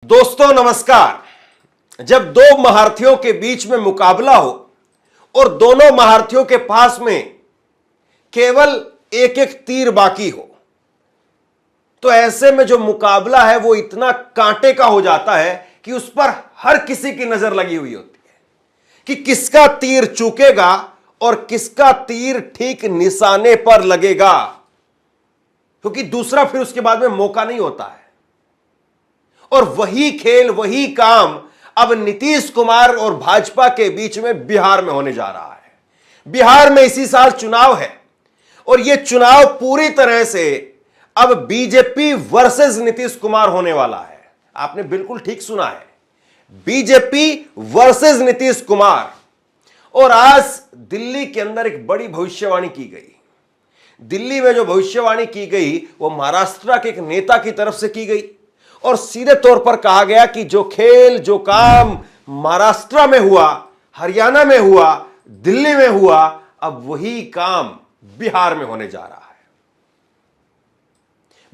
दोस्तों नमस्कार। जब दो महारथियों के बीच में मुकाबला हो और दोनों महारथियों के पास में केवल एक एक तीर बाकी हो, तो ऐसे में जो मुकाबला है वो इतना कांटे का हो जाता है कि उस पर हर किसी की नजर लगी हुई होती है कि किसका तीर चूकेगा और किसका तीर ठीक निशाने पर लगेगा, क्योंकि दूसरा फिर उसके बाद में मौका नहीं होता है। और वही खेल, वही काम अब नीतीश कुमार और भाजपा के बीच में बिहार में होने जा रहा है। बिहार में इसी साल चुनाव है और यह चुनाव पूरी तरह से अब बीजेपी वर्सेस नीतीश कुमार होने वाला है। आपने बिल्कुल ठीक सुना है, बीजेपी वर्सेस नीतीश कुमार। और आज दिल्ली के अंदर एक बड़ी भविष्यवाणी की गई। दिल्ली में जो भविष्यवाणी की गई वो महाराष्ट्र के एक नेता की तरफ से की गई और सीधे तौर पर कहा गया कि जो खेल, जो काम महाराष्ट्र में हुआ, हरियाणा में हुआ, दिल्ली में हुआ, अब वही काम बिहार में होने जा रहा है।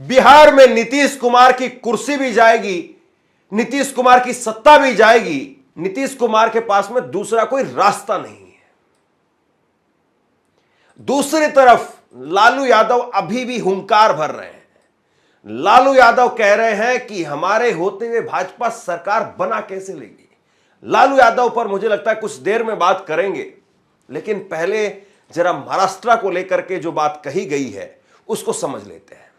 बिहार में नीतीश कुमार की कुर्सी भी जाएगी, नीतीश कुमार की सत्ता भी जाएगी। नीतीश कुमार के पास में दूसरा कोई रास्ता नहीं है। दूसरी तरफ लालू यादव अभी भी हुंकार भर रहे हैं। लालू यादव कह रहे हैं कि हमारे होते हुए भाजपा सरकार बना कैसे लेगी। लालू यादव पर मुझे लगता है कुछ देर में बात करेंगे, लेकिन पहले जरा महाराष्ट्र को लेकर के जो बात कही गई है उसको समझ लेते हैं।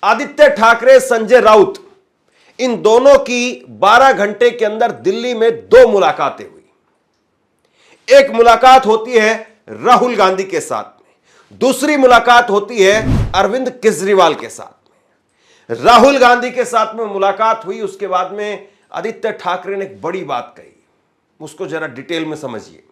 आदित्य ठाकरे, संजय राउत, इन दोनों की 12 घंटे के अंदर दिल्ली में 2 मुलाकातें हुई। एक मुलाकात होती है राहुल गांधी के साथ में, दूसरी मुलाकात होती है अरविंद केजरीवाल के साथ में। राहुल गांधी के साथ में मुलाकात हुई, उसके बाद में आदित्य ठाकरे ने एक बड़ी बात कही, उसको जरा डिटेल में समझिए।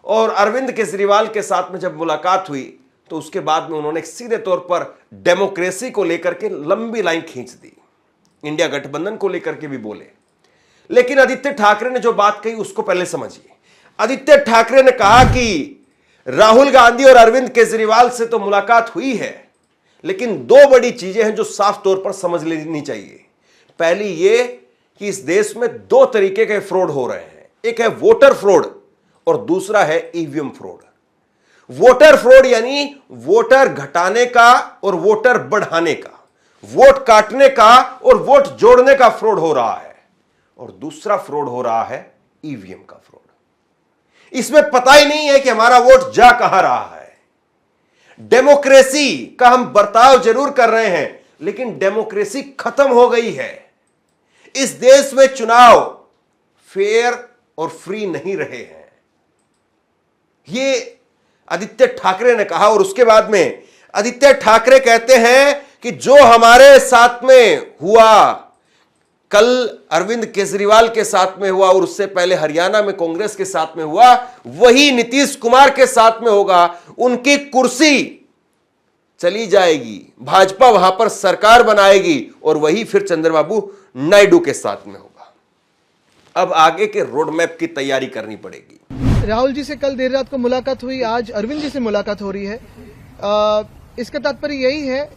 और अरविंद केजरीवाल के साथ में जब मुलाकात हुई तो उसके बाद में उन्होंने सीधे तौर पर डेमोक्रेसी को लेकर के लंबी लाइन खींच दी, इंडिया गठबंधन को लेकर के भी बोले। लेकिन आदित्य ठाकरे ने जो बात कही उसको पहले समझिए। आदित्य ठाकरे ने कहा कि राहुल गांधी और अरविंद केजरीवाल से तो मुलाकात हुई है, लेकिन 2 बड़ी चीजें हैं जो साफ तौर पर समझ लेनी चाहिए। पहली ये कि इस देश में 2 तरीके के फ्रॉड हो रहे हैं, एक है वोटर फ्रॉड और दूसरा है ईवीएम फ्रॉड। वोटर फ्रॉड यानी वोटर घटाने का और वोटर बढ़ाने का, वोट काटने का और वोट जोड़ने का फ्रॉड हो रहा है। और दूसरा फ्रॉड हो रहा है ईवीएम का फ्रॉड। इसमें पता ही नहीं है कि हमारा वोट जा कहां रहा है। डेमोक्रेसी का हम बर्ताव जरूर कर रहे हैं, लेकिन डेमोक्रेसी खत्म हो गई है। इस देश में चुनाव फेयर और फ्री नहीं रहे हैं, ये आदित्य ठाकरे ने कहा। और उसके बाद में आदित्य ठाकरे कहते हैं कि जो हमारे साथ में हुआ, कल अरविंद केजरीवाल के साथ में हुआ और उससे पहले हरियाणा में कांग्रेस के साथ में हुआ, वही नीतीश कुमार के साथ में होगा। उनकी कुर्सी चली जाएगी, भाजपा वहां पर सरकार बनाएगी और वही फिर चंद्रबाबू नायडू के साथ में होगा। अब आगे के रोड मैप की तैयारी करनी पड़ेगी। राहुल जी से कल देर रात को मुलाकात हुई, आज अरविंद जी से मुलाकात हो रही है। इसका तात्पर्य यही है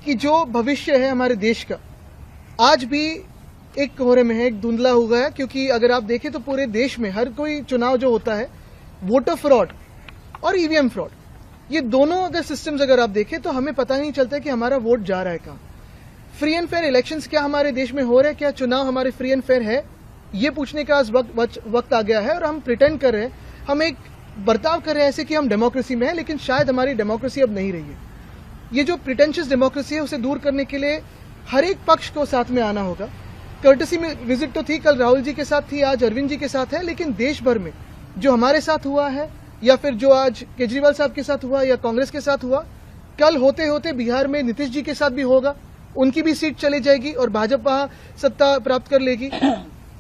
कि जो भविष्य है हमारे देश का आज भी एक कोहरे में है, एक धुंधला हो गया है। क्योंकि अगर आप देखें तो पूरे देश में हर कोई चुनाव जो होता है, वोटर फ्रॉड और ईवीएम फ्रॉड, ये दोनों अगर सिस्टम्स अगर आप देखें तो हमें पता नहीं चलता कि हमारा वोट जा रहा है कहाँ। फ्री एंड फेयर इलेक्शंस क्या हमारे देश में हो रहे हैं, क्या चुनाव हमारे फ्री एंड फेयर है, ये पूछने का आज वक्त आ गया है। और हम प्रिटेंड कर रहे हैं, हम एक बर्ताव कर रहे हैं ऐसे कि हम डेमोक्रेसी में हैं, लेकिन शायद हमारी डेमोक्रेसी अब नहीं रही है। ये जो प्रिटेंशियस डेमोक्रेसी है उसे दूर करने के लिए हर एक पक्ष को साथ में आना होगा। कर्टसी में विजिट तो थी, कल राहुल जी के साथ थी, आज अरविंद जी के साथ है, लेकिन देश भर में जो हमारे साथ हुआ है या फिर जो आज केजरीवाल साहब के साथ हुआ या कांग्रेस के साथ हुआ, कल होते होते बिहार में नीतीश जी के साथ भी होगा, उनकी भी सीट चली जाएगी और भाजपा सत्ता प्राप्त कर लेगी।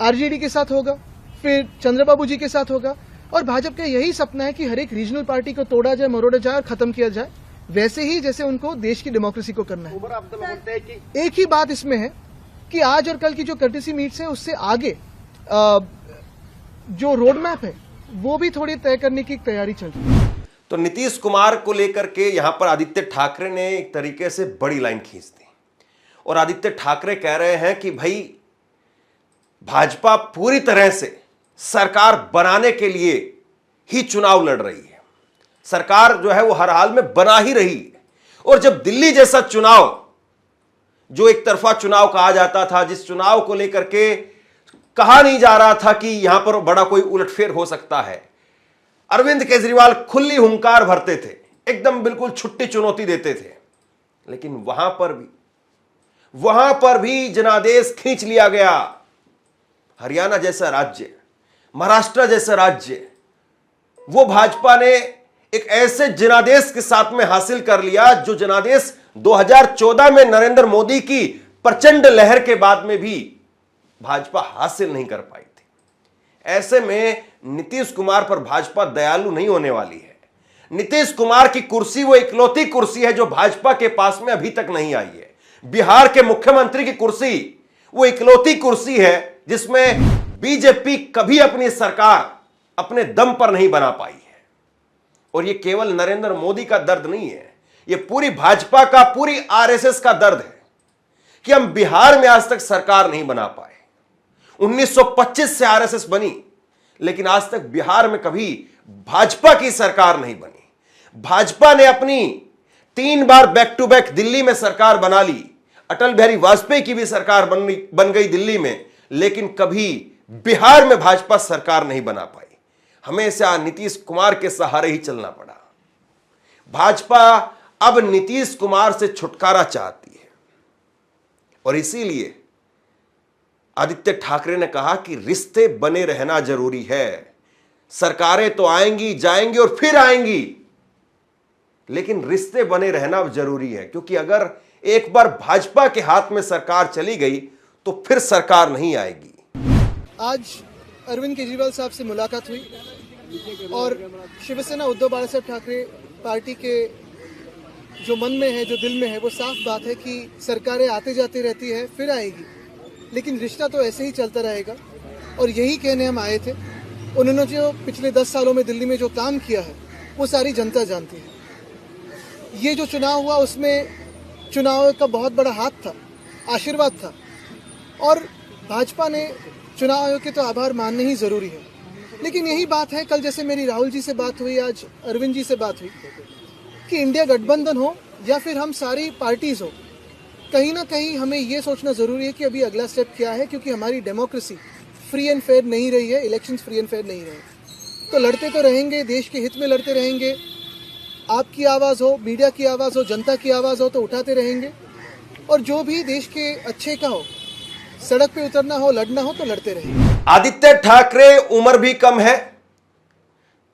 आरजेडी के साथ होगा, फिर चंद्रबाबू जी के साथ होगा। और भाजपा का यही सपना है कि हर एक रीजनल पार्टी को तोड़ा जाए, मरोड़ा जाए और खत्म किया जाए, वैसे ही जैसे उनको देश की डेमोक्रेसी को करना है। एक ही बात इसमें है कि आज और कल की जो कर्टेसी मीट्स है उससे आगे जो रोड मैप है वो भी थोड़ी तय करने की तैयारी चल रही है। तो नीतीश कुमार को लेकर के यहां पर आदित्य ठाकरे ने एक तरीके से बड़ी लाइन खींच दी और आदित्य ठाकरे कह रहे हैं कि भाई भाजपा पूरी तरह से सरकार बनाने के लिए ही चुनाव लड़ रही है। सरकार जो है वो हर हाल में बना ही रही है। और जब दिल्ली जैसा चुनाव, जो एक तरफा चुनाव कहा जाता था, जिस चुनाव को लेकर के कहा नहीं जा रहा था कि यहां पर बड़ा कोई उलटफेर हो सकता है, अरविंद केजरीवाल खुली हुंकार भरते थे, एकदम बिल्कुल छुट्टी चुनौती देते थे। लेकिन वहां पर भी जनादेश खींच लिया गया। हरियाणा जैसा राज्य, महाराष्ट्र जैसा राज्य, वो भाजपा ने एक ऐसे जनादेश के साथ में हासिल कर लिया जो जनादेश 2014 में नरेंद्र मोदी की प्रचंड लहर के बाद में भी भाजपा हासिल नहीं कर पाई थी। ऐसे में नीतीश कुमार पर भाजपा दयालु नहीं होने वाली है। नीतीश कुमार की कुर्सी वो इकलौती कुर्सी है जो भाजपा के पास में अभी तक नहीं आई है। बिहार के मुख्यमंत्री की कुर्सी वो इकलौती कुर्सी है जिसमें बीजेपी कभी अपनी सरकार अपने दम पर नहीं बना पाई है। और ये केवल नरेंद्र मोदी का दर्द नहीं है, ये पूरी भाजपा का, पूरी आरएसएस का दर्द है कि हम बिहार में आज तक सरकार नहीं बना पाए। 1925 से आरएसएस बनी, लेकिन आज तक बिहार में कभी भाजपा की सरकार नहीं बनी। भाजपा ने अपनी 3 बार बैक टू बैक दिल्ली में सरकार बना ली। अटल बिहारी वाजपेयी की भी सरकार बन गई दिल्ली में, लेकिन कभी बिहार में भाजपा सरकार नहीं बना पाई। हमेशा नीतीश कुमार के सहारे ही चलना पड़ा। भाजपा अब नीतीश कुमार से छुटकारा चाहती है और इसीलिए आदित्य ठाकरे ने कहा कि रिश्ते बने रहना जरूरी है। सरकारें तो आएंगी जाएंगी और फिर आएंगी, लेकिन रिश्ते बने रहना जरूरी है, क्योंकि अगर एक बार भाजपा के हाथ में सरकार चली गई तो फिर सरकार नहीं आएगी। आज अरविंद केजरीवाल साहब से मुलाकात हुई और शिवसेना उद्धव बाला साहब ठाकरे पार्टी के जो मन में है, जो दिल में है, वो साफ बात है कि सरकारें आते जाती रहती है, फिर आएगी, लेकिन रिश्ता तो ऐसे ही चलता रहेगा। और यही कहने हम आए थे। उन्होंने जो पिछले 10 सालों में दिल्ली में जो काम किया है वो सारी जनता जानती है। ये जो चुनाव हुआ उसमें चुनाव का बहुत बड़ा हाथ था, आशीर्वाद था, और भाजपा ने चुनाव आयोग के तो आभार मानने ही ज़रूरी है। लेकिन यही बात है, कल जैसे मेरी राहुल जी से बात हुई, आज अरविंद जी से बात हुई, कि इंडिया गठबंधन हो या फिर हम सारी पार्टीज़ हो, कहीं ना कहीं हमें ये सोचना ज़रूरी है कि अभी अगला स्टेप क्या है, क्योंकि हमारी डेमोक्रेसी फ्री एंड फेयर नहीं रही है, इलेक्शंस फ्री एंड फेयर नहीं रहे। तो लड़ते तो रहेंगे, देश के हित में लड़ते रहेंगे। आपकी आवाज़ हो, मीडिया की आवाज़ हो, जनता की आवाज़ हो तो उठाते रहेंगे, और जो भी देश के अच्छे का हो, सड़क पे उतरना हो, लड़ना हो तो लड़ते रहेंगे। आदित्य ठाकरे उम्र भी कम है,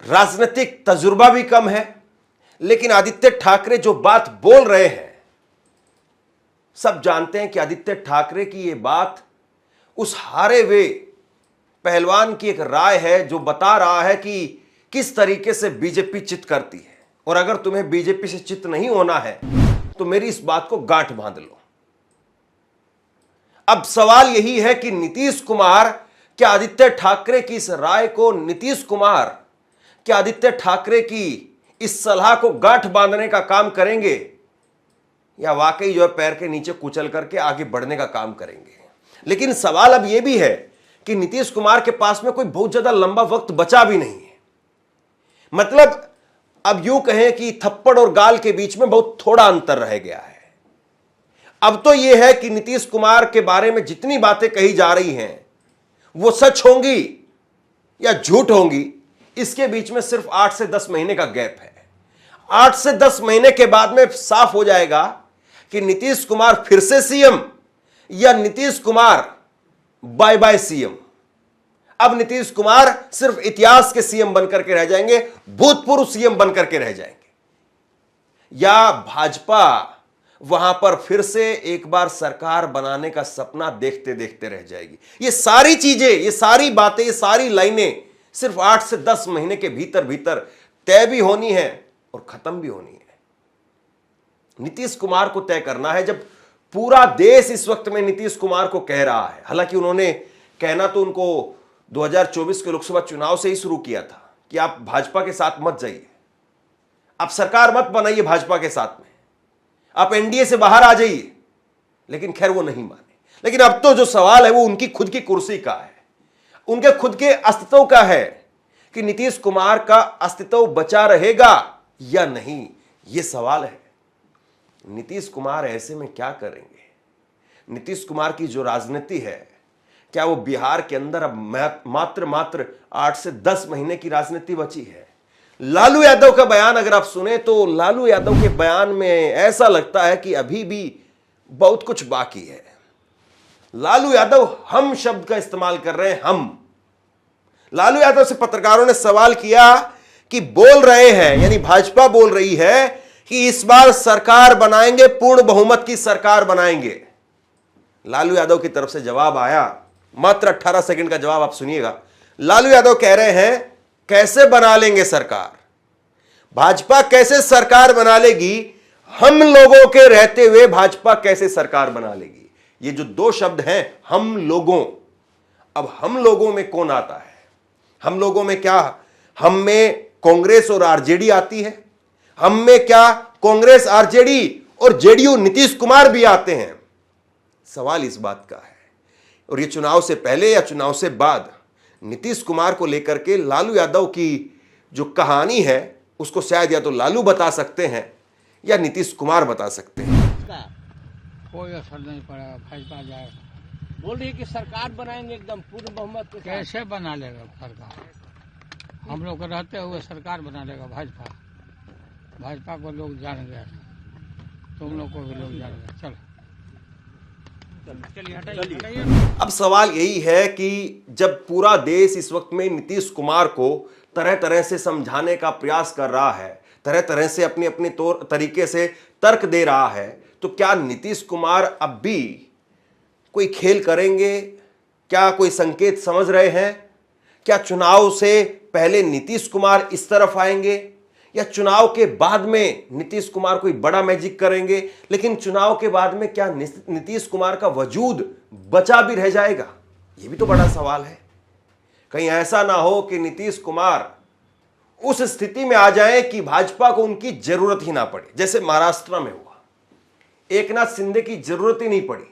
राजनीतिक तजुर्बा भी कम है, लेकिन आदित्य ठाकरे जो बात बोल रहे हैं, सब जानते हैं कि आदित्य ठाकरे की यह बात उस हारे हुए पहलवान की एक राय है जो बता रहा है कि किस तरीके से बीजेपी चित करती है। और अगर तुम्हें बीजेपी से चित नहीं होना है तो मेरी इस बात को गांठ बांध लो। अब सवाल यही है कि नीतीश कुमार क्या आदित्य ठाकरे की इस राय को, नीतीश कुमार क्या आदित्य ठाकरे की इस सलाह को गांठ बांधने का काम करेंगे, या वाकई जो है पैर के नीचे कुचल करके आगे बढ़ने का काम करेंगे। लेकिन सवाल अब यह भी है कि नीतीश कुमार के पास में कोई बहुत ज्यादा लंबा वक्त बचा भी नहीं है। मतलब अब यूं कहें कि थप्पड़ और गाल के बीच में बहुत थोड़ा अंतर रह गया है। अब तो यह है कि नीतीश कुमार के बारे में जितनी बातें कही जा रही हैं वो सच होंगी या झूठ होंगी, इसके बीच में सिर्फ 8 से 10 महीने का गैप है। 8 से 10 महीने के बाद में साफ हो जाएगा कि नीतीश कुमार फिर से सीएम या Nitish Kumar bye bye CM. अब नीतीश कुमार सिर्फ इतिहास के सीएम बनकर के रह जाएंगे, भूतपूर्व सीएम बनकर के रह जाएंगे, या भाजपा वहां पर फिर से एक बार सरकार बनाने का सपना देखते देखते रह जाएगी। ये सारी चीजें, ये सारी बातें, ये सारी लाइनें सिर्फ 8 से 10 महीने के भीतर भीतर तय भी होनी है और खत्म भी होनी है। नीतीश कुमार को तय करना है, जब पूरा देश इस वक्त में नीतीश कुमार को कह रहा है। हालांकि उन्होंने कहना तो उनको 2024 के लोकसभा चुनाव से ही शुरू किया था कि आप भाजपा के साथ मत जाइए, आप सरकार मत बनाइए भाजपा के साथ में, आप एनडीए से बाहर आ जाइए, लेकिन खैर वो नहीं माने। लेकिन अब तो जो सवाल है वो उनकी खुद की कुर्सी का है, उनके खुद के अस्तित्व का है कि नीतीश कुमार का अस्तित्व बचा रहेगा या नहीं, यह सवाल है। नीतीश कुमार ऐसे में क्या करेंगे? नीतीश कुमार की जो राजनीति है, क्या वो बिहार के अंदर अब मात्र 8 से 10 महीने की राजनीति बची है? लालू यादव का बयान अगर आप सुने तो लालू यादव के बयान में ऐसा लगता है कि अभी भी बहुत कुछ बाकी है। लालू यादव हम शब्द का इस्तेमाल कर रहे हैं, हम। लालू यादव से पत्रकारों ने सवाल किया कि बोल रहे हैं, यानी भाजपा बोल रही है कि इस बार सरकार बनाएंगे, पूर्ण बहुमत की सरकार बनाएंगे। लालू यादव की तरफ से जवाब आया, मात्र 18 सेकंड का जवाब आप सुनिएगा। लालू यादव कह रहे हैं कैसे बना लेंगे सरकार, भाजपा कैसे सरकार बना लेगी, हम लोगों के रहते हुए भाजपा कैसे सरकार बना लेगी। ये जो दो शब्द हैं, हम लोगों, अब हम लोगों में कौन आता है? हम लोगों में क्या हम में कांग्रेस और आरजेडी आती है? हम में क्या कांग्रेस, आरजेडी और जेडीयू नीतीश कुमार भी आते हैं? सवाल इस बात का है। और ये चुनाव से पहले या चुनाव से बाद नीतीश कुमार को लेकर के लालू यादव की जो कहानी है उसको शायद या तो लालू बता सकते हैं या नीतीश कुमार बता सकते हैं। कोई असर नहीं पड़ेगा, भाजपा जाएगा। बोल रही है कि सरकार बनाएंगे एकदम पूर्ण बहुमत के साथ। कैसे बना लेगा सरकार? हम लोग रहते हुए सरकार बना लेगा भाजपा। भाजपा को लोग जान गया, तुम लोग को भी लोग जान गया। चलो चलिए हटाइए। अब सवाल यही है कि जब पूरा देश इस वक्त में नीतीश कुमार को तरह तरह से समझाने का प्रयास कर रहा है, तरह तरह से अपनी अपनी तरीके से तर्क दे रहा है, तो क्या नीतीश कुमार अब भी कोई खेल करेंगे? क्या कोई संकेत समझ रहे हैं? क्या चुनाव से पहले नीतीश कुमार इस तरफ आएंगे या चुनाव के बाद में नीतीश कुमार कोई बड़ा मैजिक करेंगे? लेकिन चुनाव के बाद में क्या नीतीश कुमार का वजूद बचा भी रह जाएगा? यह भी तो बड़ा सवाल है। कहीं ऐसा ना हो कि नीतीश कुमार उस स्थिति में आ जाए कि भाजपा को उनकी जरूरत ही ना पड़े, जैसे महाराष्ट्र में हुआ। एकनाथ शिंदे की जरूरत ही नहीं पड़ी।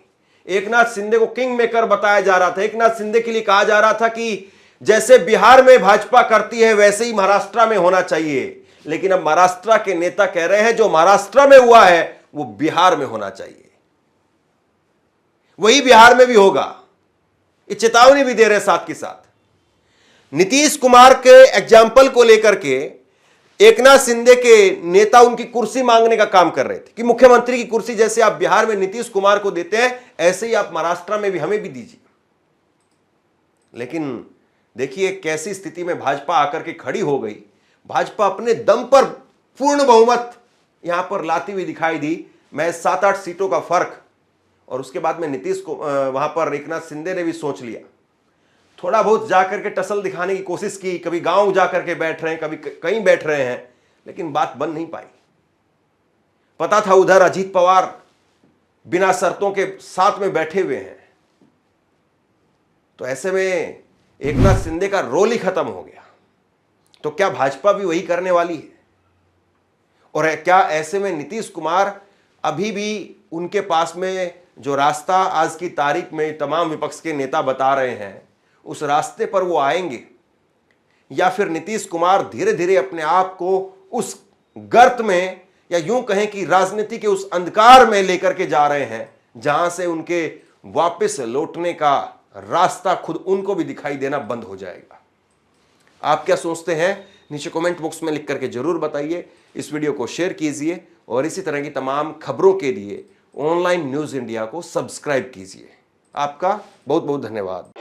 एकनाथ शिंदे को किंग मेकर बताया जा रहा था। एकनाथ शिंदे के लिए कहा जा रहा था कि जैसे बिहार में भाजपा करती है वैसे ही महाराष्ट्र में होना चाहिए। लेकिन अब महाराष्ट्र के नेता कह रहे हैं जो महाराष्ट्र में हुआ है वो बिहार में होना चाहिए, वही बिहार में भी होगा। ये चेतावनी भी दे रहे साथ के साथ। नीतीश कुमार के एग्जाम्पल को लेकर के एकनाथ शिंदे के नेता उनकी कुर्सी मांगने का काम कर रहे थे कि मुख्यमंत्री की कुर्सी जैसे आप बिहार में नीतीश कुमार को देते हैं ऐसे ही आप महाराष्ट्र में भी हमें भी दीजिए। लेकिन देखिए कैसी स्थिति में भाजपा आकर के खड़ी हो गई। भाजपा अपने दम पर पूर्ण बहुमत यहां पर लाती हुई दिखाई दी। मैं 7-8 सीटों का फर्क, और उसके बाद में नीतीश को वहां पर एकनाथ शिंदे ने भी सोच लिया, थोड़ा बहुत जाकर के टसल दिखाने की कोशिश की। कभी गांव जाकर के बैठ रहे हैं, कभी कहीं बैठ रहे हैं, लेकिन बात बन नहीं पाई। पता था उधर अजीत पवार बिना शर्तों के साथ में बैठे हुए हैं, तो ऐसे में एकनाथ शिंदे का रोल ही खत्म हो गया। तो क्या भाजपा भी वही करने वाली है? और क्या ऐसे में नीतीश कुमार अभी भी उनके पास में जो रास्ता आज की तारीख में तमाम विपक्ष के नेता बता रहे हैं उस रास्ते पर वो आएंगे, या फिर नीतीश कुमार धीरे धीरे अपने आप को उस गर्त में, या यूं कहें कि राजनीति के उस अंधकार में लेकर के जा रहे हैं जहां से उनके वापस लौटने का रास्ता खुद उनको भी दिखाई देना बंद हो जाएगा? आप क्या सोचते हैं? नीचे कमेंट बॉक्स में लिख करके जरूर बताइए। इस वीडियो को शेयर कीजिए और इसी तरह की तमाम खबरों के लिए ऑनलाइन न्यूज इंडिया को सब्सक्राइब कीजिए। आपका बहुत बहुत धन्यवाद।